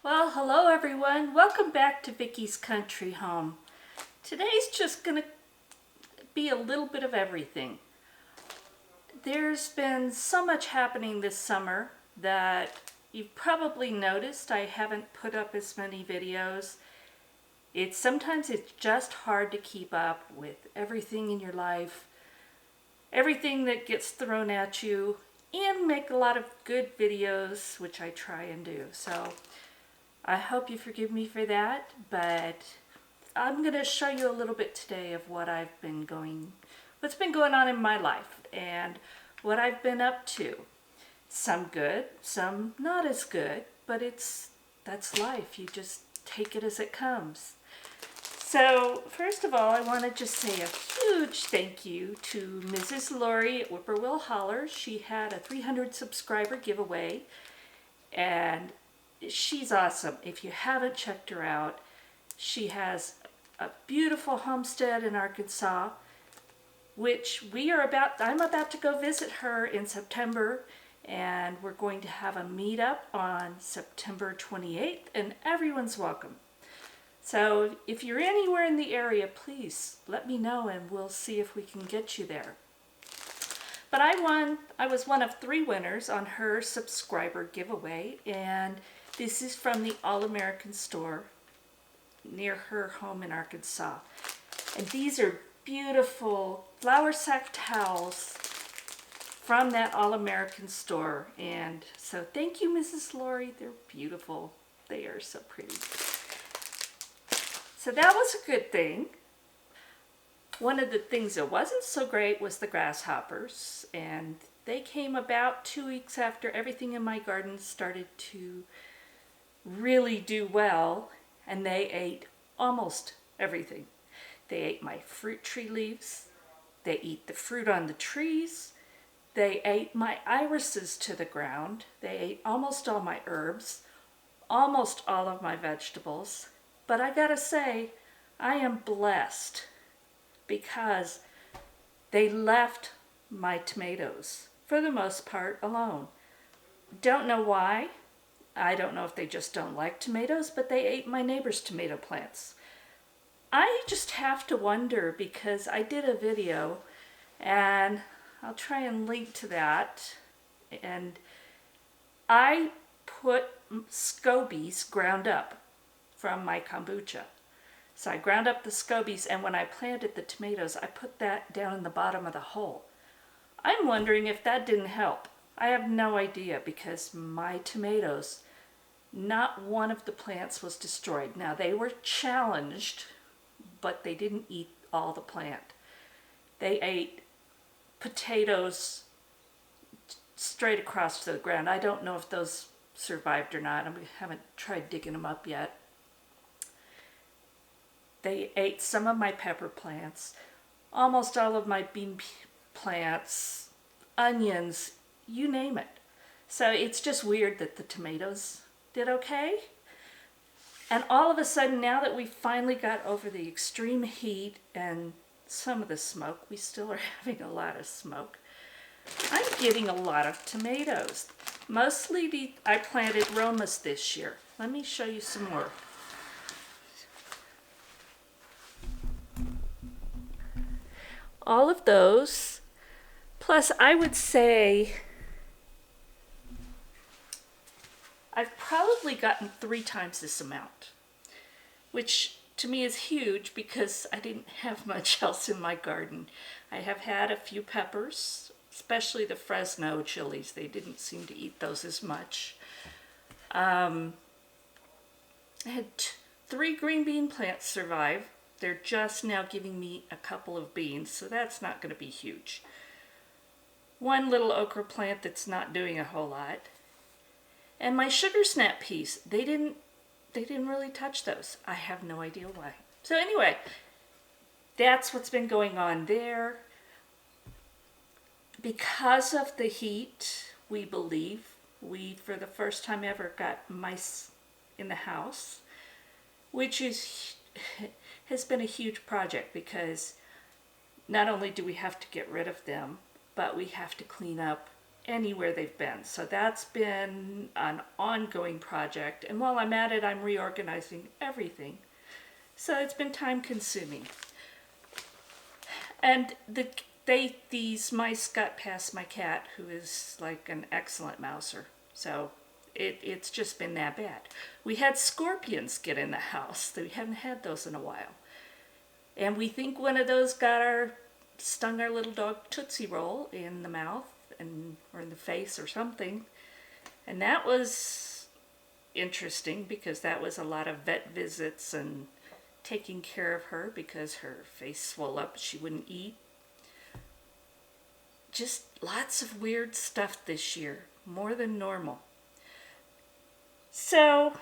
Well, hello everyone. Welcome back to Vickie's Country Home. Today's just going to be a little bit of everything. There's been so much happening this summer that you've probably noticed I haven't put up as many videos. Sometimes it's just hard to keep up with everything in your life, everything that gets thrown at you, and make a lot of good videos, which I try and do. So I hope you forgive me for that, but I'm going to show you a little bit today of what's been going on in my life and what I've been up to. Some good, some not as good, but that's life. You just take it as it comes. So first of all, I want to just say a huge thank you to Mrs. Lori at Whippoorwill Holler. She had a 300 subscriber giveaway, and she's awesome. If you haven't checked her out, she has a beautiful homestead in Arkansas, which I'm about to go visit her in September, and we're going to have a meetup on September 28th, and everyone's welcome. So if you're anywhere in the area, please let me know and we'll see if we can get you there. But I was one of 3 winners on her subscriber giveaway, and this is from the All-American store near her home in Arkansas. And these are beautiful flour sack towels from that All-American store. And so thank you, Mrs. Lori. They're beautiful. They are so pretty. So that was a good thing. One of the things that wasn't so great was the grasshoppers, and they came about 2 weeks after everything in my garden started to really do well, and they ate almost everything. They ate my fruit tree leaves, they eat the fruit on the trees, they ate my irises to the ground, they ate almost all my herbs, almost all of my vegetables. But I gotta say, I am blessed because they left my tomatoes, for the most part, alone. Don't know why. I don't know if they just don't like tomatoes, but they ate my neighbor's tomato plants. I just have to wonder, because I did a video, and I'll try and link to that, and I put scobies ground up from my kombucha. So I ground up the scobies, and when I planted the tomatoes, I put that down in the bottom of the hole. I'm wondering if that didn't help. I have no idea, because my tomatoes, not one of the plants was destroyed. Now, they were challenged, but they didn't eat all the plant. They ate potatoes straight across to the ground. I don't know if those survived or not. I haven't tried digging them up yet. They ate some of my pepper plants, almost all of my bean plants, onions, you name it. So it's just weird that the tomatoes did okay. And all of a sudden, now that we finally got over the extreme heat and some of the smoke, we still are having a lot of smoke, I'm getting a lot of tomatoes. Mostly I planted Romas this year. Let me show you some more. All of those, plus I would say I've probably gotten 3 times this amount, which to me is huge because I didn't have much else in my garden. I have had a few peppers, especially the Fresno chilies. They didn't seem to eat those as much. I had 3 green bean plants survive. They're just now giving me a couple of beans, so that's not going to be huge. 1 little okra plant that's not doing a whole lot. And my sugar snap peas, they didn't really touch those. I have no idea why. So anyway, that's what's been going on there. Because of the heat, we believe, we for the first time ever got mice in the house, which has been a huge project, because not only do we have to get rid of them, but we have to clean up anywhere they've been. So that's been an ongoing project. And while I'm at it, I'm reorganizing everything. So it's been time consuming. And these mice got past my cat, who is like an excellent mouser. So it's just been that bad. We had scorpions get in the house. We haven't had those in a while. And we think one of those stung our little dog Tootsie Roll in the mouth or in the face or something. And that was interesting because that was a lot of vet visits and taking care of her because her face swelled up, she wouldn't eat. Just lots of weird stuff this year, more than normal. So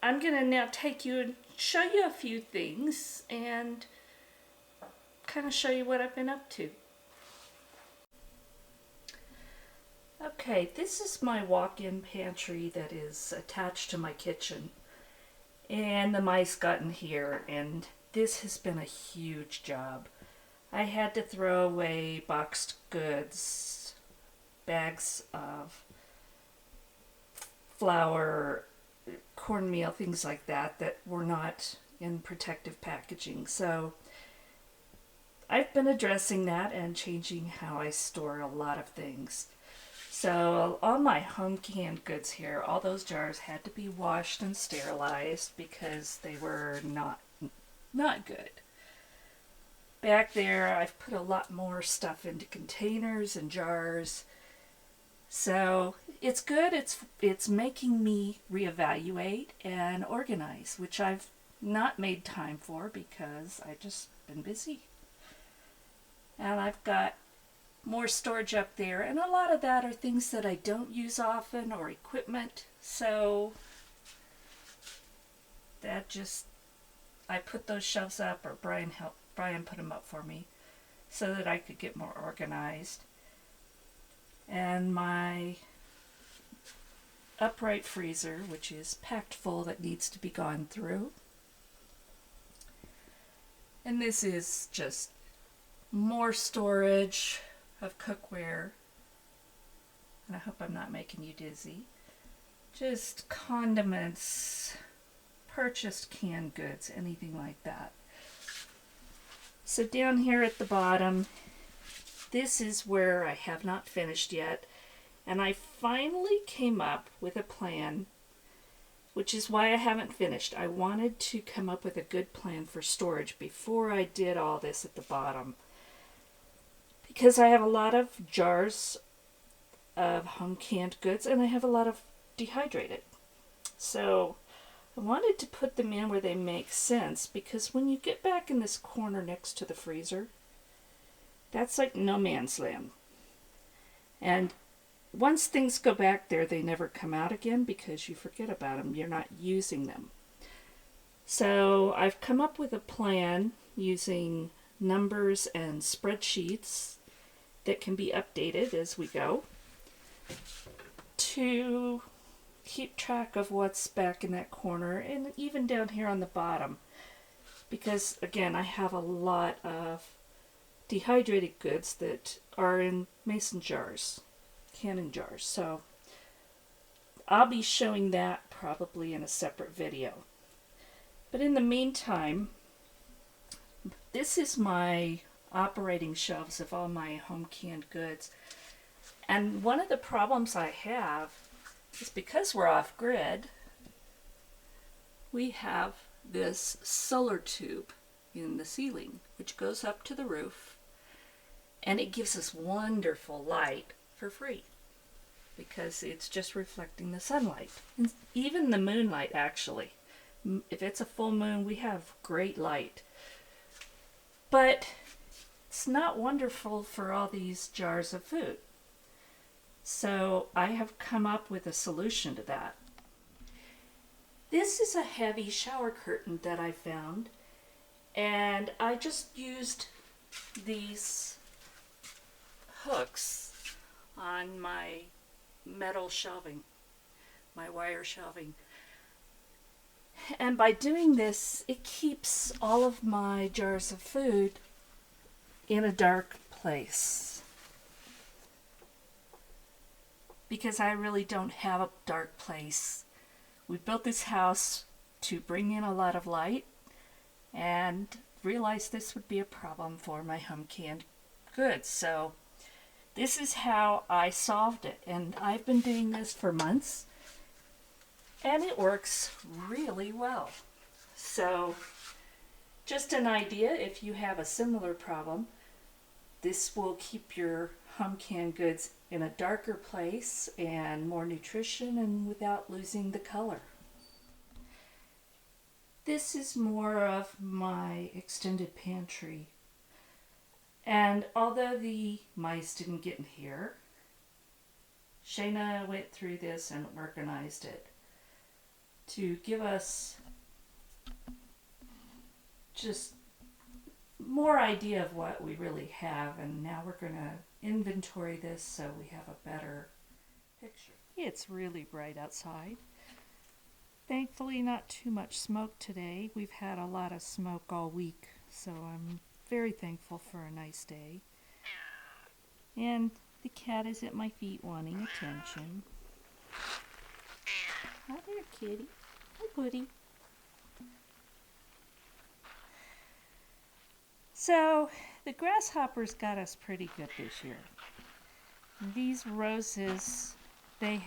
I'm going to now take you and show you a few things and kind of show you what I've been up to. Okay, this is my walk-in pantry that is attached to my kitchen. And the mice got in here, and this has been a huge job. I had to throw away boxed goods, bags of flour, cornmeal, things like that were not in protective packaging. So I've been addressing that and changing how I store a lot of things. So all my home canned goods here, all those jars had to be washed and sterilized because they were not good. Back there, I've put a lot more stuff into containers and jars. So it's good. It's making me reevaluate and organize, which I've not made time for because I've just been busy. And I've got more storage up there, and a lot of that are things that I don't use often or equipment. So I put those shelves up, or Brian put them up for me so that I could get more organized. And my upright freezer, which is packed full, that needs to be gone through. And this is just more storage of cookware. And I hope I'm not making you dizzy. Just condiments, purchased canned goods, anything like that. So down here at the bottom, this is where I have not finished yet. And I finally came up with a plan, which is why I haven't finished. I wanted to come up with a good plan for storage before I did all this at the bottom. Because I have a lot of jars of home canned goods and I have a lot of dehydrated. So I wanted to put them in where they make sense, because when you get back in this corner next to the freezer, that's like no man's land. And once things go back there, they never come out again because you forget about them. You're not using them. So I've come up with a plan using numbers and spreadsheets that can be updated as we go to keep track of what's back in that corner and even down here on the bottom. Because again, I have a lot of dehydrated goods that are in mason jars, canning jars. So I'll be showing that probably in a separate video. But in the meantime, this is my operating shelves of all my home canned goods. And one of the problems I have is because we're off grid, we have this solar tube in the ceiling, which goes up to the roof, and it gives us wonderful light for free because it's just reflecting the sunlight. And even the moonlight, actually. If it's a full moon, we have great light. But it's not wonderful for all these jars of food. So I have come up with a solution to that. This is a heavy shower curtain that I found, and I just used these hooks on my metal shelving, my wire shelving. And by doing this, it keeps all of my jars of food in a dark place. because I really don't have a dark place. We built this house to bring in a lot of light and realized this would be a problem for my home canned goods. So this is how I solved it, and I've been doing this for months and it works really well. So just an idea, if you have a similar problem, this will keep your home canned goods in a darker place and more nutrition and without losing the color. This is more of my extended pantry. And although the mice didn't get in here, Shayna went through this and organized it to give us just more idea of what we really have. And now we're going to inventory this so we have a better picture. It's really bright outside. Thankfully not too much smoke today. We've had a lot of smoke all week, so I'm very thankful for a nice day. And the cat is at my feet wanting attention. Hi there, kitty. Hi, buddy. So the grasshoppers got us pretty good this year. These roses, they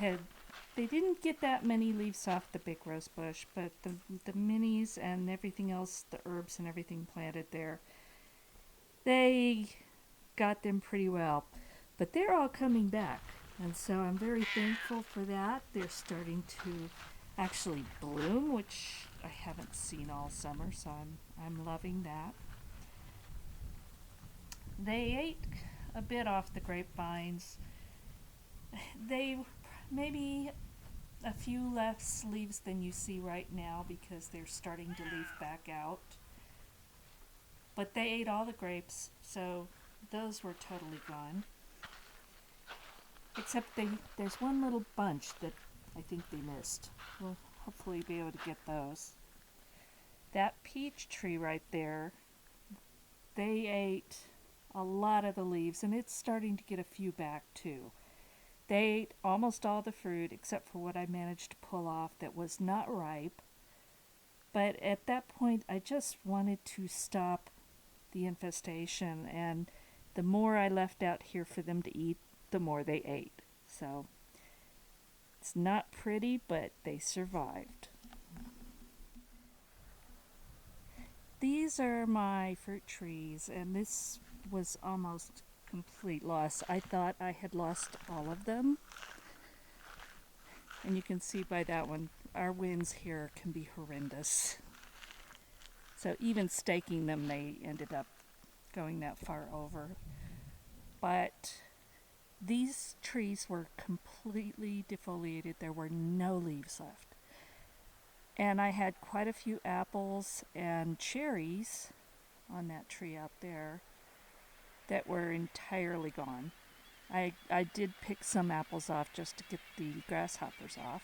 didn't get that many leaves off the big rose bush, but the minis and everything else, the herbs and everything planted there, they got them pretty well. But they're all coming back, and so I'm very thankful for that. They're starting to actually bloom, which I haven't seen all summer, so I'm loving that. They ate a bit off the grapevines. They maybe a few less leaves than you see right now because they're starting to leaf back out. But they ate all the grapes, so those were totally gone. Except there's one little bunch that I think they missed. We'll hopefully be able to get those. That peach tree right there, they ate a lot of the leaves, and it's starting to get a few back too. They ate almost all the fruit except for what I managed to pull off that was not ripe. But at that point, I just wanted to stop the infestation, and the more I left out here for them to eat, the more they ate. So it's not pretty, but they survived. These are my fruit trees, and this was almost complete loss. I thought I had lost all of them. And you can see by that one, our winds here can be horrendous. So even staking them, they ended up going that far over. But these trees were completely defoliated. There were no leaves left. And I had quite a few apples and cherries on that tree out there that were entirely gone. I did pick some apples off just to get the grasshoppers off.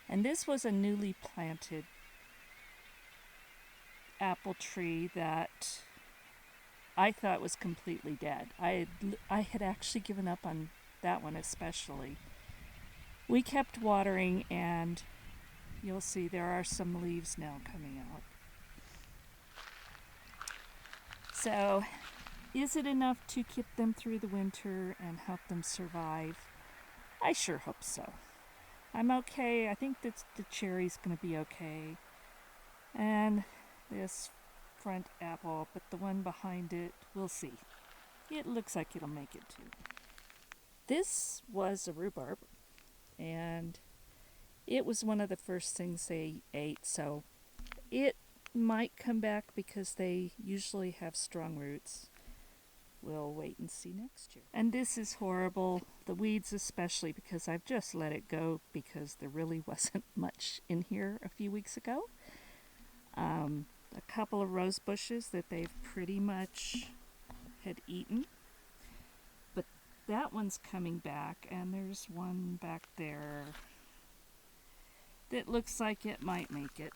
And this was a newly planted apple tree that I thought was completely dead. I had actually given up on that one especially. We kept watering, and you'll see there are some leaves now coming out. So, is it enough to keep them through the winter and help them survive? I sure hope so. I'm okay. I think that the cherry's going to be okay. And this front apple, but the one behind it, we'll see. It looks like it'll make it too. This was a rhubarb, and it was one of the first things they ate, so it might come back because they usually have strong roots. We'll wait and see next year. And this is horrible, the weeds especially, because I've just let it go because there really wasn't much in here a few weeks ago. A couple of rose bushes that they've pretty much had eaten. But that one's coming back, and there's one back there that looks like it might make it.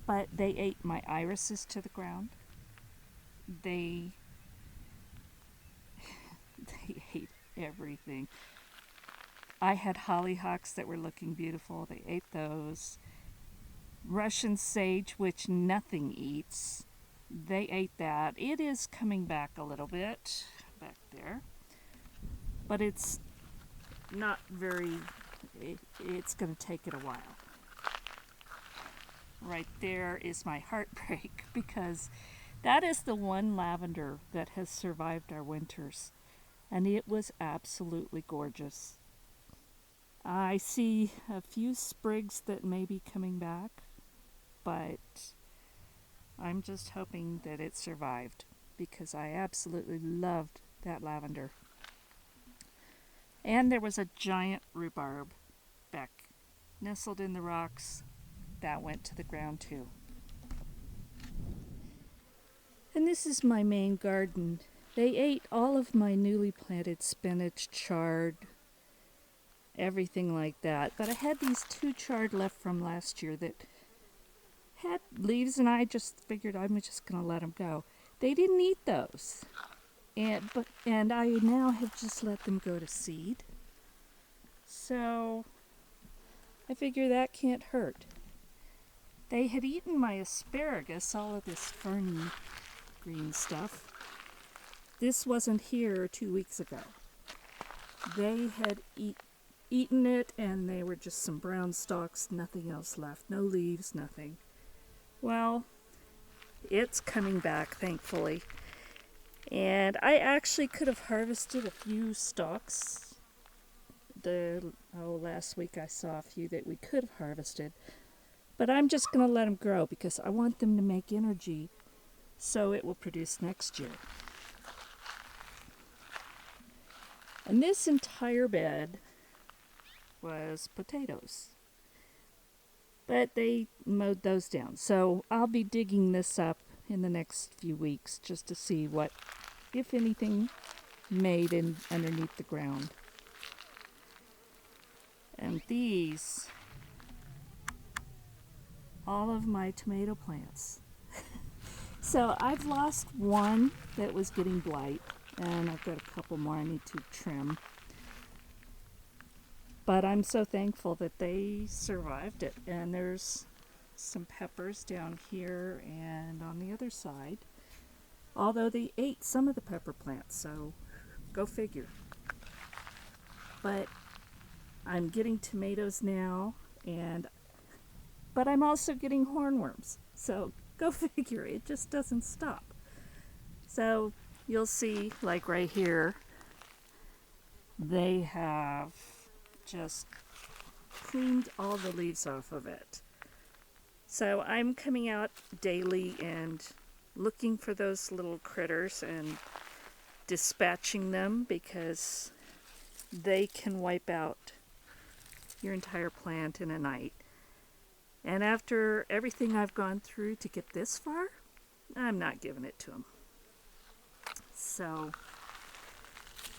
But they ate my irises to the ground. They everything. I had hollyhocks that were looking beautiful. They ate those. Russian sage, which nothing eats. They ate that. It is coming back a little bit back there. But it's not very, it's going to take it a while. Right there is my heartbreak because that is the one lavender that has survived our winters. And it was absolutely gorgeous. I see a few sprigs that may be coming back, but I'm just hoping that it survived because I absolutely loved that lavender. And there was a giant rhubarb back nestled in the rocks. That went to the ground too. And this is my main garden. They ate all of my newly planted spinach, chard, everything like that. But I had these 2 chard left from last year that had leaves, and I just figured I'm just going to let them go. They didn't eat those. And I now have just let them go to seed. So I figure that can't hurt. They had eaten my asparagus, all of this ferny green stuff. This wasn't here 2 weeks ago. They had eaten it, and they were just some brown stalks, nothing else left, no leaves, nothing. Well, it's coming back, thankfully. And I actually could have harvested a few stalks. Last week I saw a few that we could have harvested. But I'm just going to let them grow because I want them to make energy so it will produce next year. And this entire bed was potatoes. But they mowed those down. So I'll be digging this up in the next few weeks just to see what, if anything, made underneath the ground. And these, all of my tomato plants. So I've lost one that was getting blight, and I've got a couple more I need to trim. But I'm so thankful that they survived it. And there's some peppers down here and on the other side. Although they ate some of the pepper plants, so go figure. But I'm getting tomatoes now, but I'm also getting hornworms. So go figure, it just doesn't stop. So you'll see, like right here, they have just cleaned all the leaves off of it. So I'm coming out daily and looking for those little critters and dispatching them because they can wipe out your entire plant in a night. And after everything I've gone through to get this far, I'm not giving it to them. So,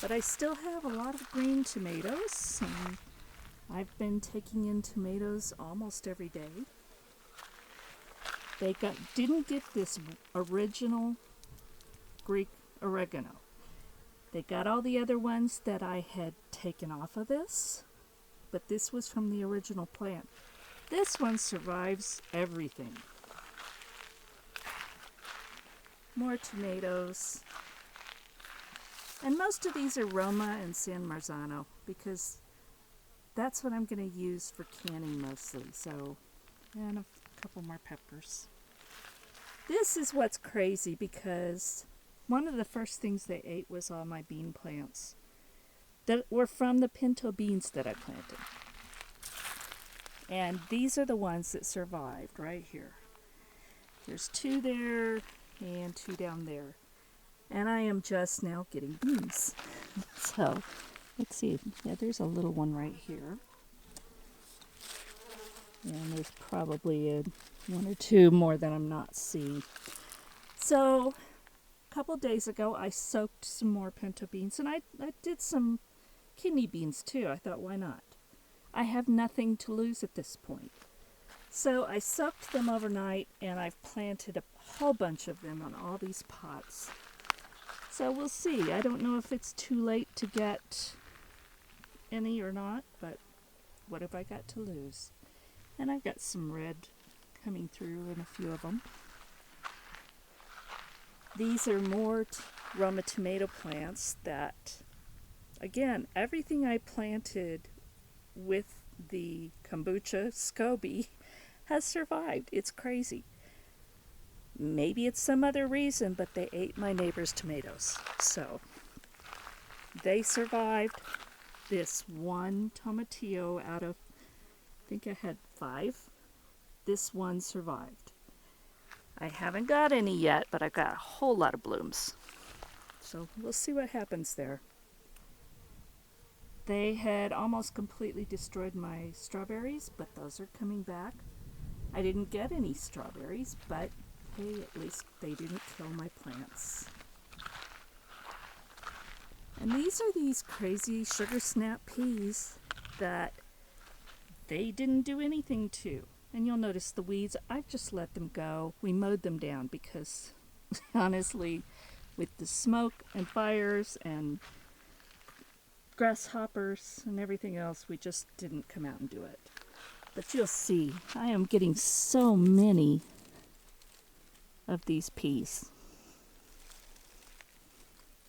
but I still have a lot of green tomatoes, and I've been taking in tomatoes almost every day. They didn't get this original Greek oregano. They got all the other ones that I had taken off of this, but this was from the original plant. This one survives everything. More tomatoes. And most of these are Roma and San Marzano because that's what I'm going to use for canning mostly. So, and a couple more peppers. This is what's crazy because one of the first things they ate was all my bean plants that were from the pinto beans that I planted. And these are the ones that survived right here. There's 2 there and 2 down there. And I am just now getting beans. So, let's see. Yeah, there's a little one right here. And there's probably 1 or 2 more that I'm not seeing. So, a couple days ago, I soaked some more pinto beans. And I did some kidney beans too. I thought, why not? I have nothing to lose at this point. So I soaked them overnight, and I've planted a whole bunch of them on all these pots. So we'll see. I don't know if it's too late to get any or not, but what have I got to lose? And I've got some red coming through in a few of them. These are more Roma tomato plants that, again, everything I planted with the kombucha SCOBY has survived. It's crazy. Maybe it's some other reason, but they ate my neighbor's tomatoes. So they survived. This one tomatillo out of, I think I had 5. This one survived. I haven't got any yet, but I've got a whole lot of blooms. So we'll see what happens there. They had almost completely destroyed my strawberries, but those are coming back. I didn't get any strawberries, but hey, at least they didn't kill my plants. And these are these crazy sugar snap peas that they didn't do anything to. And you'll notice the weeds, I've just let them go. We mowed them down because honestly, with the smoke and fires and grasshoppers and everything else, we just didn't come out and do it. But you'll see, I am getting so many of these peas.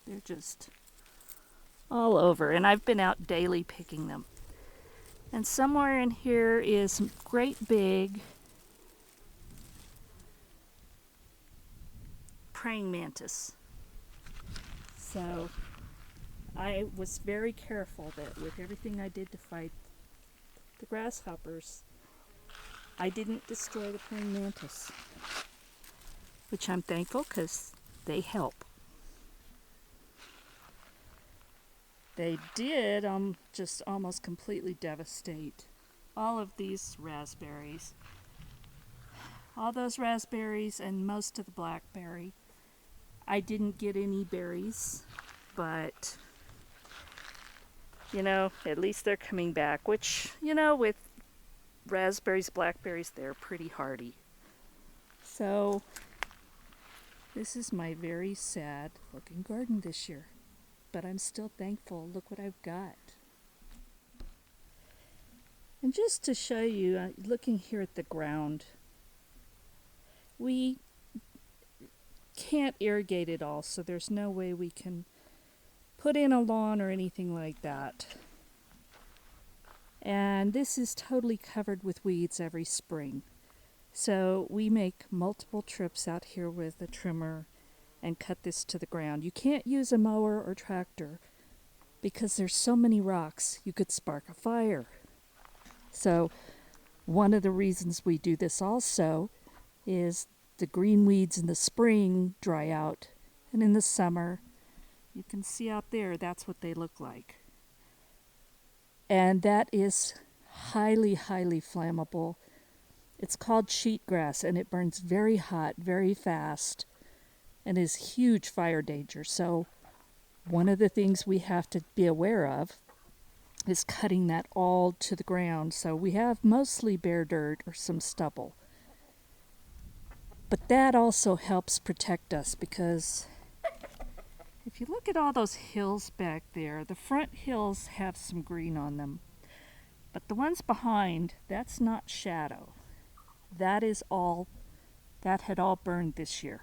They're just all over, and I've been out daily picking them. And somewhere in here is great big praying mantis. So I was very careful that with everything I did to fight the grasshoppers, I didn't destroy the praying mantis, which I'm thankful because they help. They did just almost completely devastate all of these raspberries. All those raspberries and most of the blackberry. I didn't get any berries, but you know, at least they're coming back, which, you know, with raspberries, blackberries, they're pretty hardy. So this is my very sad looking garden this year. But I'm still thankful. Look what I've got. And just to show you, looking here at the ground, we can't irrigate it all, so there's no way we can put in a lawn or anything like that. And this is totally covered with weeds every spring. So we make multiple trips out here with a trimmer and cut this to the ground. You can't use a mower or tractor because there's so many rocks you could spark a fire. So one of the reasons we do this also is the green weeds in the spring dry out, and in the summer you can see out there that's what they look like. And that is highly, highly flammable. It's called cheatgrass, and it burns very hot, very fast, and is huge fire danger. So one of the things we have to be aware of is cutting that all to the ground. So we have mostly bare dirt or some stubble. But that also helps protect us, because if you look at all those hills back there, the front hills have some green on them. But the ones behind, that's not shadow. That had all burned this year.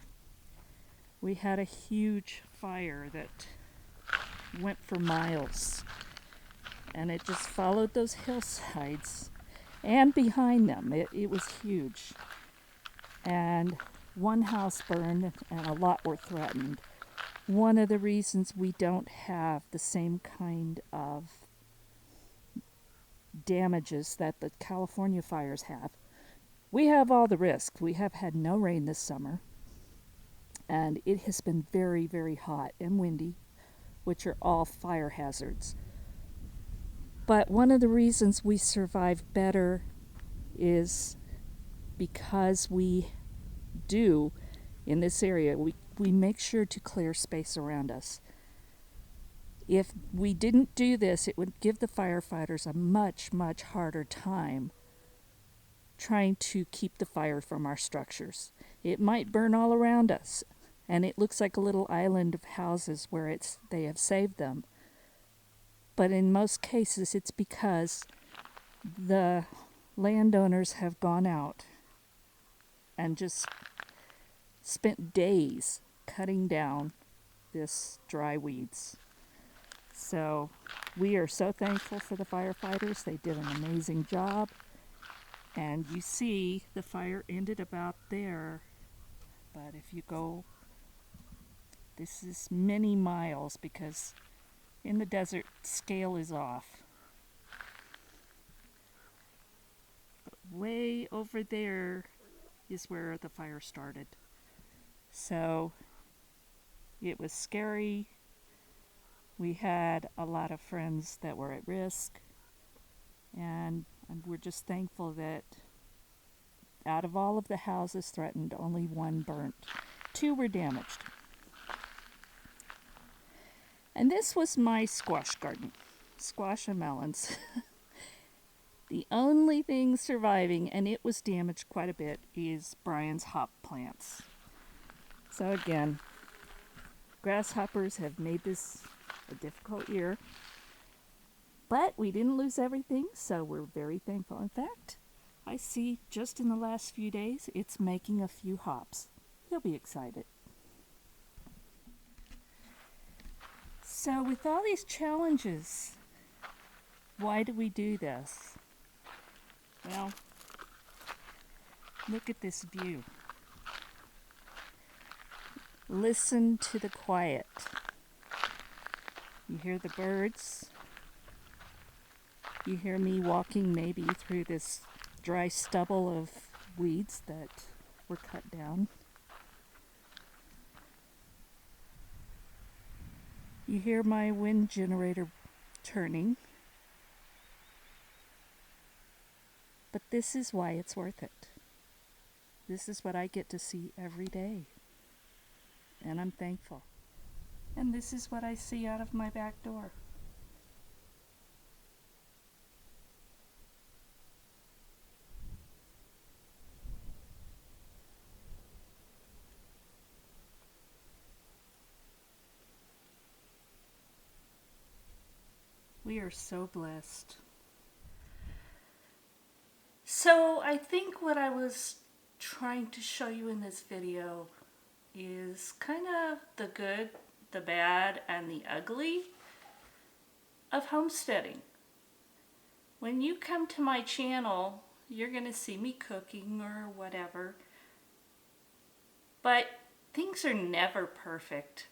We had a huge fire that went for miles, and it just followed those hillsides and behind them. It was huge. And one house burned and a lot were threatened. One of the reasons we don't have the same kind of damages that the California fires have. We have all the risk. We have had no rain this summer. And it has been very, very hot and windy, which are all fire hazards. But one of the reasons we survive better is because we do, in this area, we make sure to clear space around us. If we didn't do this, it would give the firefighters a much, much harder time trying to keep the fire from our structures. It might burn all around us, and it looks like a little island of houses where they have saved them. But in most cases, it's because the landowners have gone out and just spent days cutting down this dry weeds. So we are so thankful for the firefighters. They did an amazing job. And you see the fire ended about there. But if you go, this is many miles because in the desert, scale is off. But way over there is where the fire started. So it was scary. We had a lot of friends that were at risk, and we're just thankful that out of all of the houses threatened, only one burnt. 2 were damaged. And this was my squash garden, squash and melons. The only thing surviving, and it was damaged quite a bit, is Brian's hop plants. So again, grasshoppers have made this a difficult year, but we didn't lose everything, so we're very thankful. In fact, I see just in the last few days it's making a few hops. You'll be excited. So with all these challenges, why do we do this? Well, look at this view. Listen to the quiet. You hear the birds. You hear me walking maybe through this dry stubble of weeds that were cut down. You hear my wind generator turning. But this is why it's worth it. This is what I get to see every day. And I'm thankful. And this is what I see out of my back door. We are so blessed. So I think what I was trying to show you in this video is kind of the good, the bad, and the ugly of homesteading. When you come to my channel, you're going to see me cooking or whatever, but things are never perfect.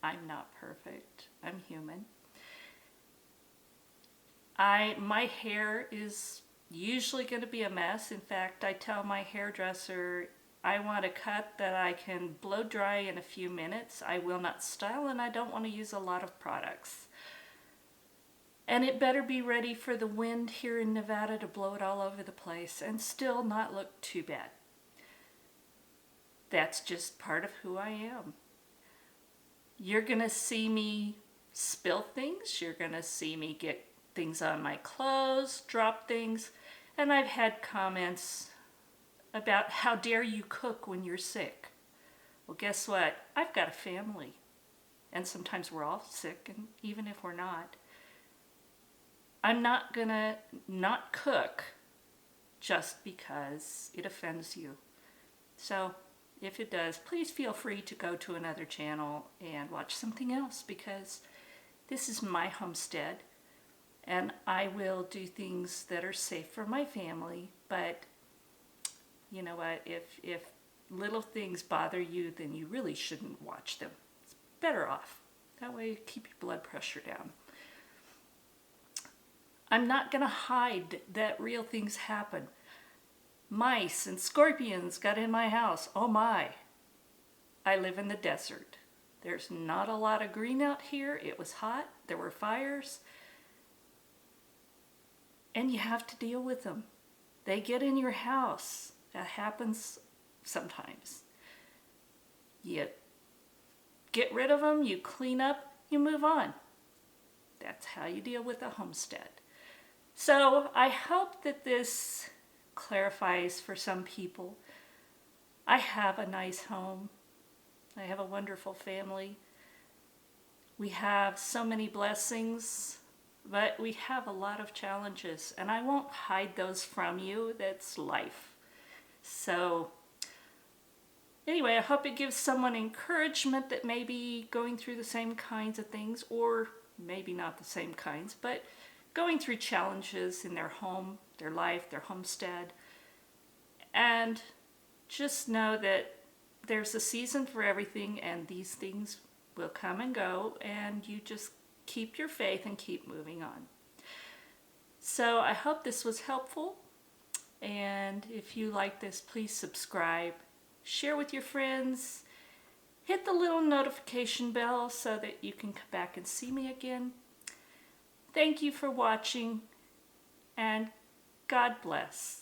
I'm not perfect. I'm human. My hair is usually going to be a mess. In fact, I tell my hairdresser I want a cut that I can blow dry in a few minutes. I will not style, and I don't want to use a lot of products. And it better be ready for the wind here in Nevada to blow it all over the place and still not look too bad. That's just part of who I am. You're going to see me spill things. You're going to see me get things on my clothes, drop things. And I've had comments about how dare you cook when you're sick. Well, guess what? I've got a family. And sometimes we're all sick, and even if we're not. I'm not gonna not cook just because it offends you. So if it does, please feel free to go to another channel and watch something else, because this is my homestead and I will do things that are safe for my family. But you know what, if little things bother you, then you really shouldn't watch them. It's better off. That way you keep your blood pressure down. I'm not going to hide that real things happen. Mice and scorpions got in my house. Oh my. I live in the desert. There's not a lot of green out here. It was hot. There were fires. And you have to deal with them. They get in your house. That happens sometimes. You get rid of them, you clean up, you move on. That's how you deal with a homestead. So I hope that this clarifies for some people. I have a nice home. I have a wonderful family. We have so many blessings, but we have a lot of challenges, and I won't hide those from you. That's life. So anyway, I hope it gives someone encouragement that may be going through the same kinds of things, or maybe not the same kinds, but going through challenges in their home, their life, their homestead. And just know that there's a season for everything, and these things will come and go, and you just keep your faith and keep moving on. So I hope this was helpful, and if you like this, please subscribe, share with your friends, hit the little notification bell so that you can come back and see me again. Thank you for watching, and God bless.